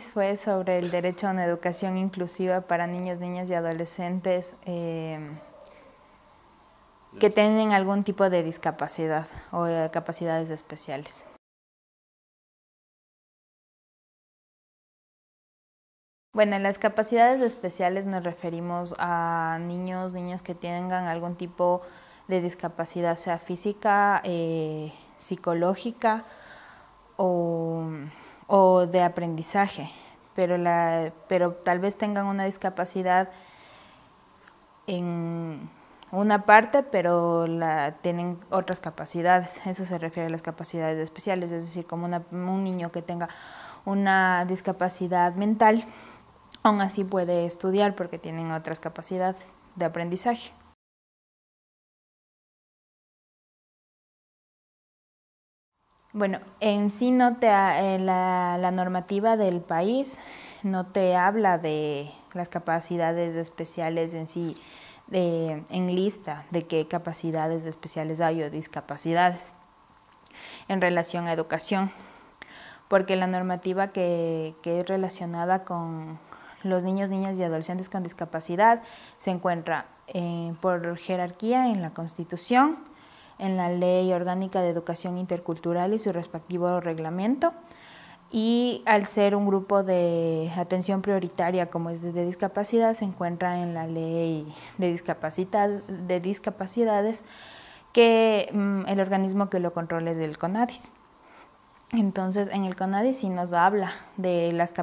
Fue sobre el derecho a una educación inclusiva para niños, niñas y adolescentes que tienen algún tipo de discapacidad o capacidades especiales. Bueno, en las capacidades especiales nos referimos a niños, niñas que tengan algún tipo de discapacidad, sea física, psicológica o de aprendizaje, pero tal vez tengan una discapacidad en una parte, pero tienen otras capacidades. Eso se refiere a las capacidades especiales, es decir, como un niño que tenga una discapacidad mental, aún así puede estudiar porque tienen otras capacidades de aprendizaje. Bueno, en sí la normativa del país no te habla de las capacidades especiales en sí, en lista de qué capacidades especiales hay o discapacidades en relación a educación, porque la normativa que es relacionada con los niños, niñas y adolescentes con discapacidad se encuentra por jerarquía en la Constitución, en la Ley Orgánica de Educación Intercultural y su respectivo reglamento, y al ser un grupo de atención prioritaria como es de discapacidad, se encuentra en la Ley de Discapacidades, que el organismo que lo controla es el CONADIS. Entonces, en el CONADIS sí nos habla de las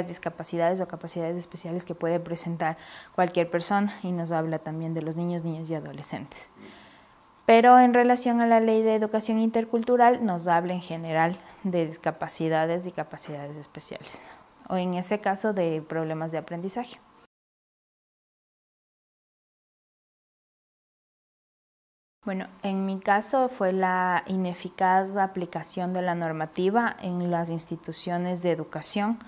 discapacidades o capacidades especiales que puede presentar cualquier persona, y nos habla también de los niños, niñas y adolescentes. Pero en relación a la Ley de Educación Intercultural nos habla en general de discapacidades y capacidades especiales, o en ese caso de problemas de aprendizaje. Bueno, en mi caso fue la ineficaz aplicación de la normativa en las instituciones de educación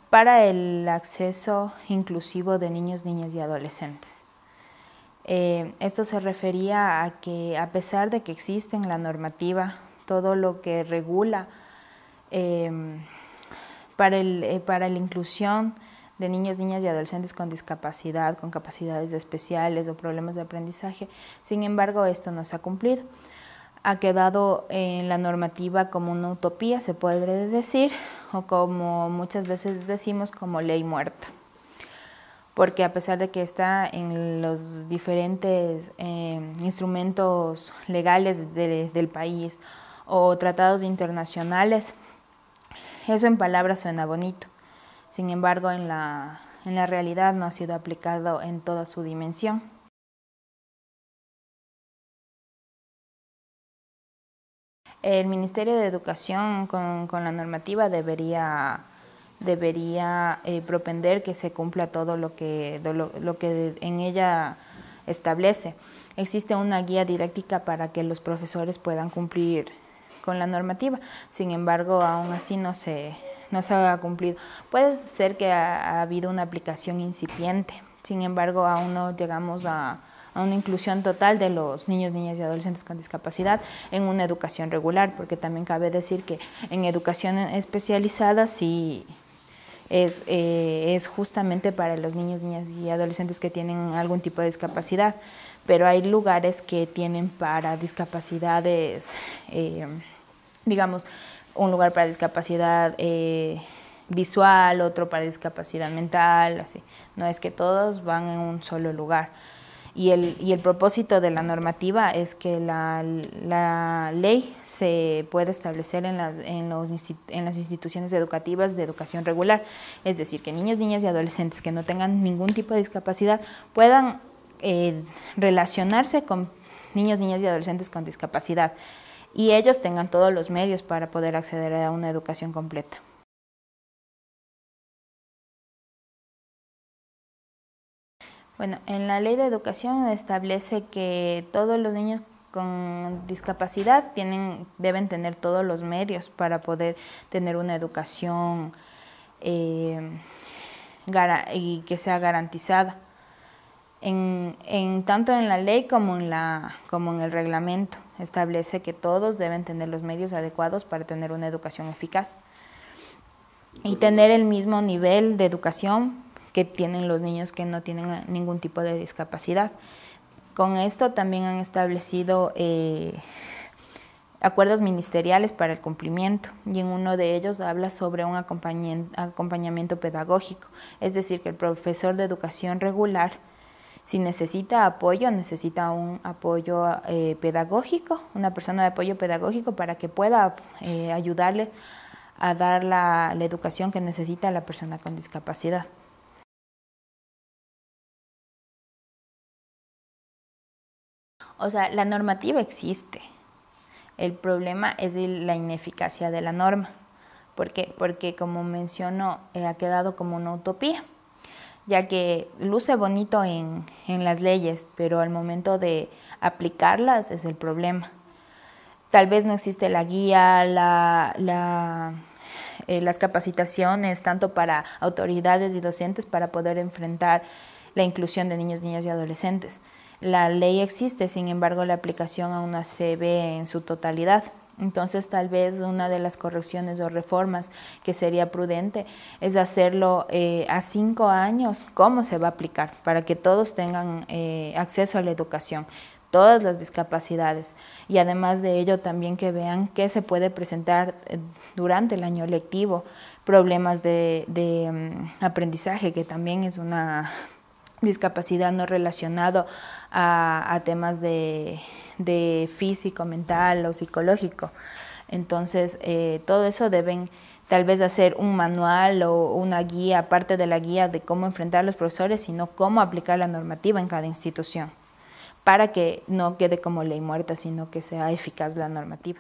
para el acceso inclusivo de niños, niñas y adolescentes. Esto se refería a que, a pesar de que existe en la normativa todo lo que regula para la inclusión de niños, niñas y adolescentes con discapacidad, con capacidades especiales o problemas de aprendizaje, sin embargo esto no se ha cumplido. Ha quedado en la normativa como una utopía, se podría decir, o como muchas veces decimos, como ley muerta. Porque a pesar de que está en los diferentes instrumentos legales del país o tratados internacionales, eso en palabras suena bonito. Sin embargo, en la realidad no ha sido aplicado en toda su dimensión. El Ministerio de Educación con la normativa debería propender que se cumpla todo lo que en ella establece. Existe una guía didáctica para que los profesores puedan cumplir con la normativa, sin embargo, aún así no se ha cumplido. Puede ser que ha habido una aplicación incipiente, sin embargo, aún no llegamos a una inclusión total de los niños, niñas y adolescentes con discapacidad en una educación regular, porque también cabe decir que en educación especializada sí es justamente para los niños, niñas y adolescentes que tienen algún tipo de discapacidad, pero hay lugares que tienen para discapacidades, digamos, un lugar para discapacidad visual, otro para discapacidad mental, así. No es que todos van en un solo lugar. Y el propósito de la normativa es que la ley se puede establecer en las instituciones educativas de educación regular. Es decir, que niños, niñas y adolescentes que no tengan ningún tipo de discapacidad puedan relacionarse con niños, niñas y adolescentes con discapacidad, y ellos tengan todos los medios para poder acceder a una educación completa. Bueno, en la Ley de Educación establece que todos los niños con discapacidad deben tener todos los medios para poder tener una educación y que sea garantizada, tanto en la ley como en el reglamento. Establece que todos deben tener los medios adecuados para tener una educación eficaz. y tener el mismo nivel de educación que tienen los niños que no tienen ningún tipo de discapacidad. Con esto también han establecido acuerdos ministeriales para el cumplimiento, y en uno de ellos habla sobre un acompañamiento pedagógico, es decir, que el profesor de educación regular, si necesita apoyo, necesita un apoyo pedagógico, una persona de apoyo pedagógico para que pueda ayudarle a dar la educación que necesita la persona con discapacidad. O sea, la normativa existe. El problema es la ineficacia de la norma. ¿Por qué? Porque, como menciono, ha quedado como una utopía, ya que luce bonito en las leyes, pero al momento de aplicarlas es el problema. Tal vez no existe la guía, las capacitaciones, tanto para autoridades y docentes para poder enfrentar la inclusión de niños, niñas y adolescentes. La ley existe, sin embargo, la aplicación aún no se ve en su totalidad. Entonces, tal vez una de las correcciones o reformas que sería prudente es hacerlo a 5 años, cómo se va a aplicar, para que todos tengan acceso a la educación, todas las discapacidades, y además de ello también que vean qué se puede presentar durante el año lectivo, problemas de aprendizaje, que también es una discapacidad no relacionado a temas de físico, mental o psicológico. Entonces, todo eso deben tal vez hacer un manual o una guía, aparte de la guía de cómo enfrentar a los profesores, sino cómo aplicar la normativa en cada institución, para que no quede como ley muerta, sino que sea eficaz la normativa.